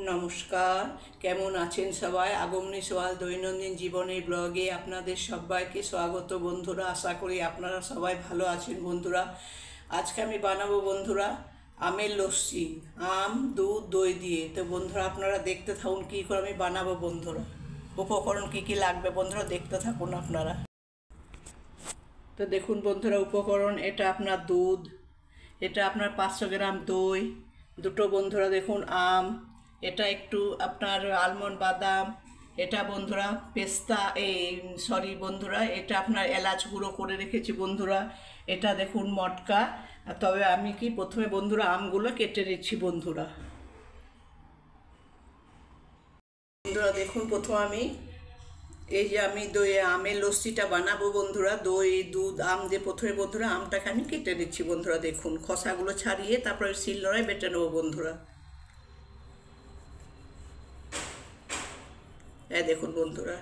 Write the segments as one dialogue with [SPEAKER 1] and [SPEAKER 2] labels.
[SPEAKER 1] নমস্কার, কেমন আছেন সবাই? আগমনী সোয়াল দৈনন্দিন জীবনের ব্লগে আপনাদের সবাইকে স্বাগত বন্ধুরা। আশা করি আপনারা সবাই ভালো আছেন বন্ধুরা। আজকে আমি বানাবো বন্ধুরা আমের লস্যি, আম দুধ দই দিয়ে। তো বন্ধুরা আপনারা দেখতে থাকুন কী করে আমি বানাবো বন্ধুরা। উপকরণ কী কী লাগবে বন্ধুরা দেখতে থাকুন আপনারা। তো দেখুন বন্ধুরা, উপকরণ এটা আপনার দুধ, এটা আপনার 500 গ্রাম দই, দুটো বন্ধুরা দেখুন আম, এটা একটু আপনার আলমন্ড বাদাম, এটা বন্ধুরা পেস্তা বন্ধুরা এটা আপনার এলাচ গুঁড়ো করে রেখেছি বন্ধুরা, এটা দেখুন মটকা। তবে আমি কি প্রথমে বন্ধুরা আমগুলো কেটে নিচ্ছি বন্ধুরা। বন্ধুরা দেখুন, প্রথম আমি এই যে আমি দই আমের লস্যিটা বানাবো বন্ধুরা, দই দুধ আম দিয়ে প্রথমে বন্ধুরা আমটাকে আমি কেটে নিচ্ছি বন্ধুরা। দেখুন খোসাগুলো ছাড়িয়ে তারপরে শিলনোড়ায় বেটে নেবো বন্ধুরা। দেখুন বন্ধুরা,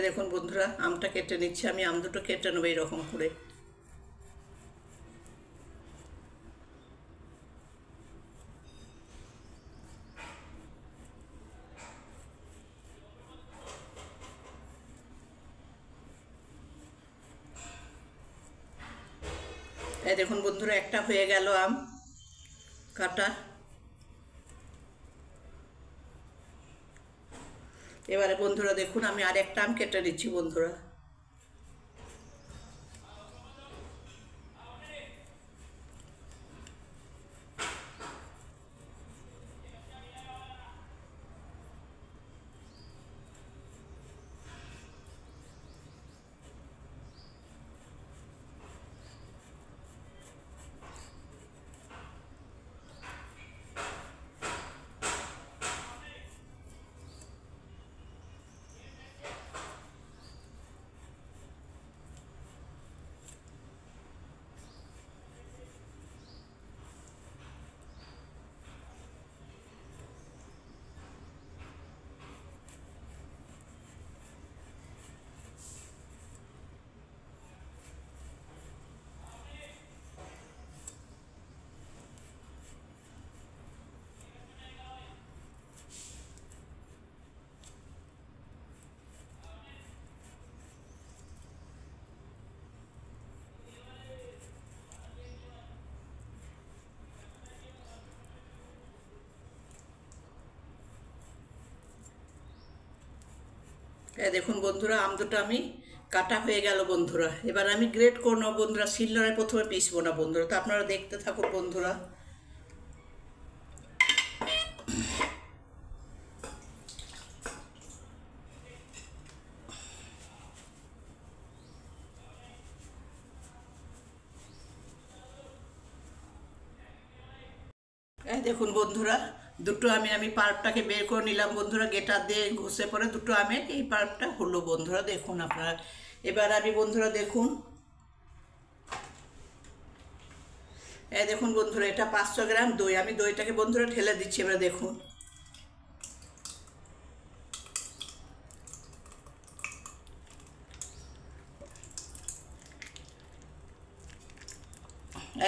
[SPEAKER 1] দেখুন বন্ধুরা আমটা কেটে নিচ্ছি আমি, আম দুটো কেটে নেবো এইরকম করে। দেখুন বন্ধুরা একটা হয়ে গেল আম কাটা। এবারে বন্ধুরা দেখুন আমি আর একটা আম কেটে নিচ্ছি বন্ধুরা। দেখুন বন্ধুরা আম দুটো আমি কাটা হয়ে গেল বন্ধুরা। এবার আমি গ্রেট করে নেবো বন্ধুরা, শিলনোড়ায় প্রথমে পিসবো না বন্ধুরা। তো আপনারা দেখতে থাকুন বন্ধুরা। দেখুন বন্ধুরা দুটো আমি পাল্পটাকে বের করে নিলাম বন্ধুরা, গেটার দিয়ে ঘষে পরে দুটো আমের এই পাল্পটা হলো বন্ধুরা। দেখুন আপনারা এবার আমি বন্ধুরা দেখুন, দেখুন বন্ধুরা এটা 500 গ্রাম দই, আমি দইটাকে বন্ধুরা ঢেলে দিচ্ছি। এবার দেখুন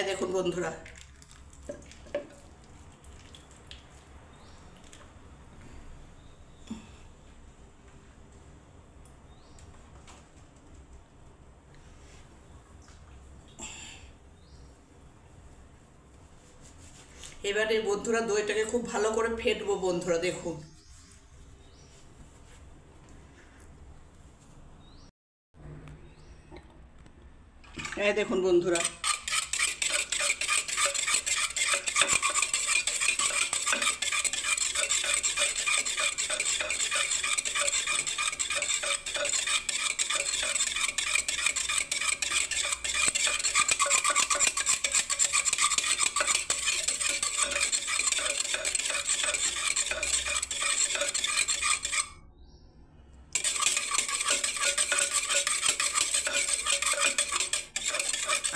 [SPEAKER 1] দেখুন বন্ধুরা এবারে বন্ধুরা দইটাকে খুব ভালো করে ফেটবো বন্ধুরা। দেখুন দেখুন বন্ধুরা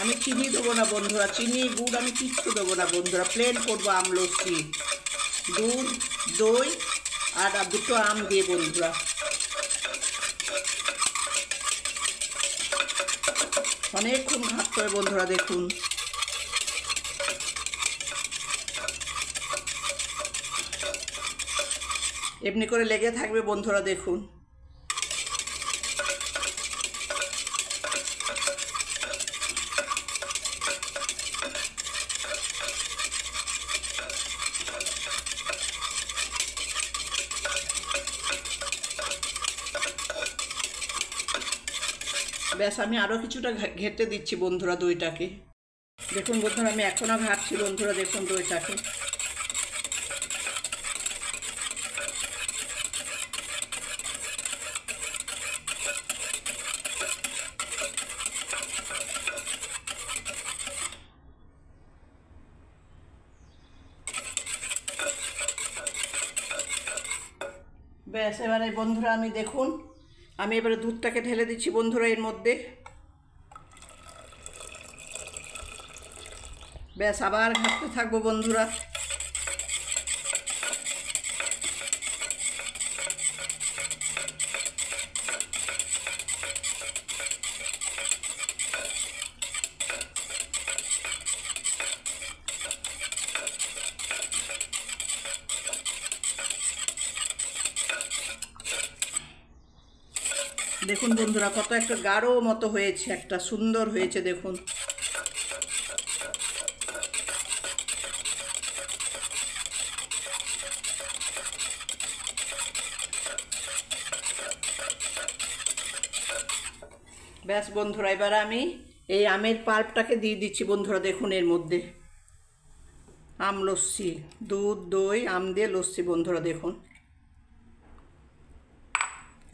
[SPEAKER 1] আমি চিনি দেবো না বন্ধুরা, চিনি গুড় আমি কিচ্ছু দেবো না বন্ধুরা, প্লেন করবো আম লস্যি, দুধ, দই আর দুটো আম দিয়ে বন্ধুরা। অনেকক্ষণ ঘাটতে হবে বন্ধুরা, দেখুন এমনি করে লেগে থাকবে বন্ধুরা, দেখুন। ব্যাস আমি আরও কিছুটা ঘেটে দিচ্ছি বন্ধুরা দইটাকে। দেখুন বন্ধুরা আমি এখনও ঘাটছি বন্ধুরা, দেখুন দইটাকে। ব্যাস এবারে বন্ধুরা আমি দেখুন আমি এবারে দুধটাকে ঢেলে দিচ্ছি বন্ধুরা এর মধ্যে। ব্যাস আবার ঘাটতে থাকবো বন্ধুরা। দেখুন বন্ধুরা কত একটা গাঢ় মতো হয়েছে, একটা সুন্দর হয়েছে দেখুন। ব্যাস বন্ধুরা এবার আমি এই আমের পাল্পটাকে দিয়ে দিচ্ছি বন্ধুরা, দেখুন এর মধ্যে। আম লস্যি, দুধ, দই, আম দিয়ে লস্যি বন্ধুরা, দেখুন।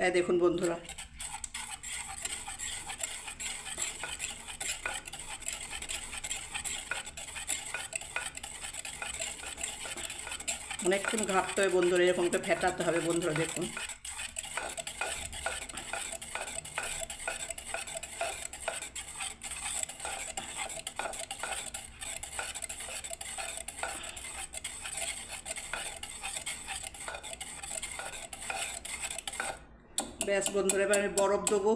[SPEAKER 1] এই দেখুন বন্ধুরা অনেকক্ষণ ঘাটতে হবে বন্ধুরা, এরকম করে ফেটাতে হবে বন্ধুরা, দেখুন। ব্যাস বন্ধুরা এবার আমি বরফ দেবো।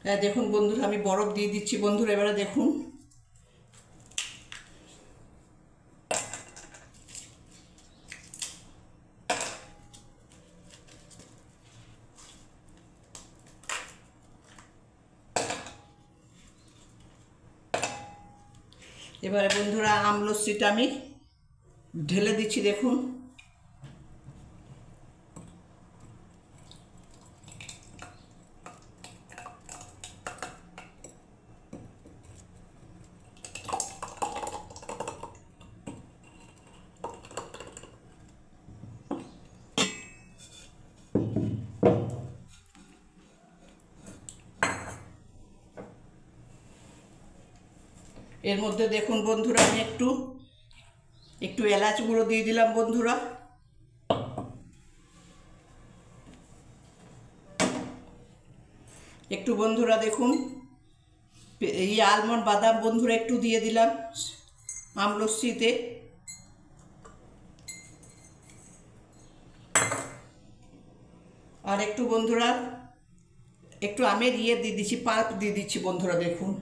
[SPEAKER 1] হ্যাঁ দেখুন বন্ধুরা আমি বরফ দিয়ে দিচ্ছি বন্ধুরা, এবারে দেখুন। এবারে বন্ধুরা আম লস্যিটা আমি ঢেলে দিচ্ছি দেখুন। এর মধ্যে দেখুন বন্ধুরা আমি একটু এলাচ গুঁড়ো দিয়ে দিলাম বন্ধুরা। একটু বন্ধুরা দেখুন এই আলমন্ড বাদাম বন্ধুরা একটু দিয়ে দিলাম আম লস্যিতে। আর একটু বন্ধুরা একটু আমের দিয়ে দিচ্ছি, পাল্প দিয়ে দিচ্ছি বন্ধুরা, দেখুন।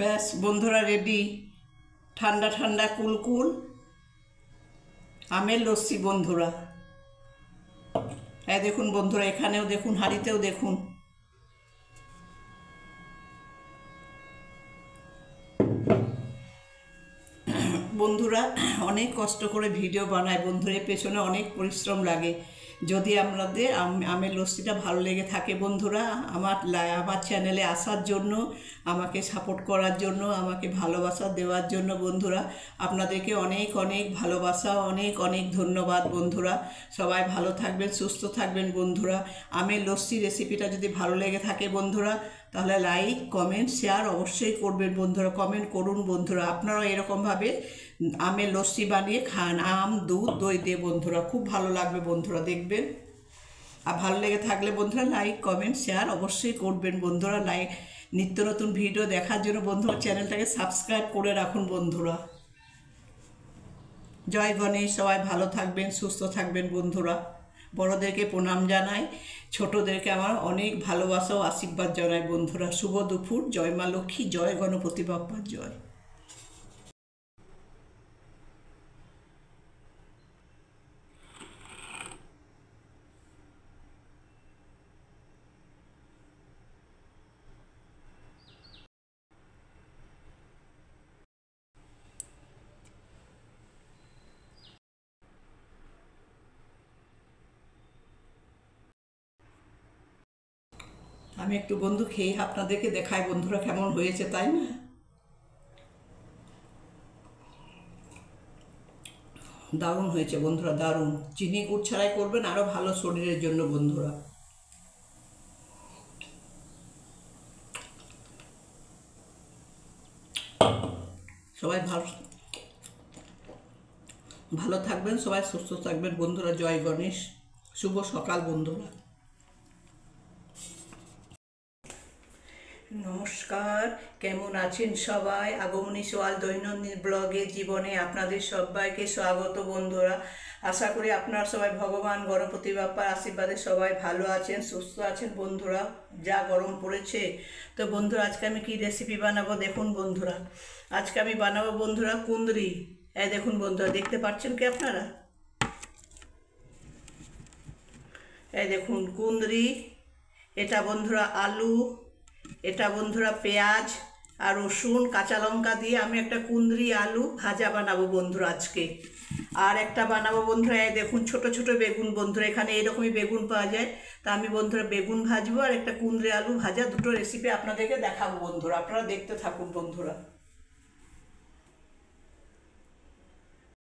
[SPEAKER 1] ব্যাস বন্ধুরা রেডি ঠান্ডা ঠান্ডা কুলকুল আমের লস্যি বন্ধুরা। হ্যাঁ দেখুন বন্ধুরা এখানেও দেখুন, হাঁড়িতেও দেখুন। বন্ধুরা অনেক কষ্ট করে ভিডিও বানায় বন্ধুরা, এর পেছনে অনেক পরিশ্রম লাগে, যদি আপনাদের আমের লস্যিটা ভালো লেগে থাকে বন্ধুরা, আমার চ্যানেলে আসার জন্য, আমাকে সাপোর্ট করার জন্য, আমাকে ভালোবাসা দেওয়ার জন্য বন্ধুরা আপনাদেরকে অনেক অনেক ভালোবাসা, অনেক অনেক ধন্যবাদ বন্ধুরা। সবাই ভালো থাকবেন, সুস্থ থাকবেন বন্ধুরা। আমের লস্যি রেসিপিটা যদি ভালো লেগে থাকে বন্ধুরা, তাহলে লাইক, কমেন্ট, শেয়ার অবশ্যই করবেন বন্ধুরা। কমেন্ট করুন বন্ধুরা, আপনারাও এরকমভাবে আমের লস্যি বানিয়ে খান, আম, দুধ, দই দিয়ে বন্ধুরা। খুব ভালো লাগবে বন্ধুরা, দেখবেন। আর ভালো লেগে থাকলে বন্ধুরা লাইক, কমেন্ট, শেয়ার অবশ্যই করবেন বন্ধুরা। নিত্য নতুন ভিডিও দেখার জন্য বন্ধুরা চ্যানেলটাকে সাবস্ক্রাইব করে রাখুন বন্ধুরা। জয় গণেশ। সবাই ভালো থাকবেন, সুস্থ থাকবেন বন্ধুরা। বড়োদেরকে প্রণাম জানাই, ছোটদেরকে আমার অনেক ভালোবাসা ও আশীর্বাদ জানাই বন্ধুরা। শুভ দুপুর। জয় মা লক্ষ্মী, জয় গণপতি বাপ্পার জয়। আমি একটু বন্ধু খেয়ে আপনাদেরকে দেখাই বন্ধুরা কেমন হয়েছে, তাই না? দারুণ হয়েছে বন্ধুরা, দারুণ। চিনি গুড় ছাড়াই করবেন, আরও ভালো শরীরের জন্য বন্ধুরা। সবাই ভালো থাকবেন, সবাই সুস্থ থাকবেন বন্ধুরা। জয় গণেশ। শুভ সকাল বন্ধুরা। নমস্কার, কেমন আছেন সবাই? আগমনী সোয়াল দৈনন্দিন ব্লগে জীবনে আপনাদের সবাইকে স্বাগত বন্ধুরা। আশা করি আপনারা সবাই ভগবান গণপতি বাপ্পার আশীর্বাদে সবাই ভালো আছেন, সুস্থ আছেন বন্ধুরা। যা গরম পড়েছে। তো বন্ধুরা আজকে আমি কি রেসিপি বানাবো দেখুন বন্ধুরা। আজকে আমি বানাবো বন্ধুরা কুঁদরি। এই দেখুন বন্ধুরা, দেখতে পাচ্ছেন কি আপনারা? এই দেখুন কুঁদরি, এটা বন্ধুরা আলু, এটা বন্ধুরা পেঁয়াজ আর রসুন, কাঁচা লঙ্কা দিয়ে আমি একটা কুঁদরি আলু ভাজা বানাবো বন্ধুরা আজকে। আর একটা বানাবো বন্ধুরা, এই দেখুন ছোট ছোট বেগুন বন্ধুরা, এখানে এরকমই বেগুন পাওয়া যায়। তা আমি বন্ধুরা বেগুন ভাজবো আর একটা কুঁদরি আলু ভাজা, দুটো রেসিপি আপনাদেরকে দেখাবো বন্ধুরা। আপনারা দেখতে থাকুন বন্ধুরা।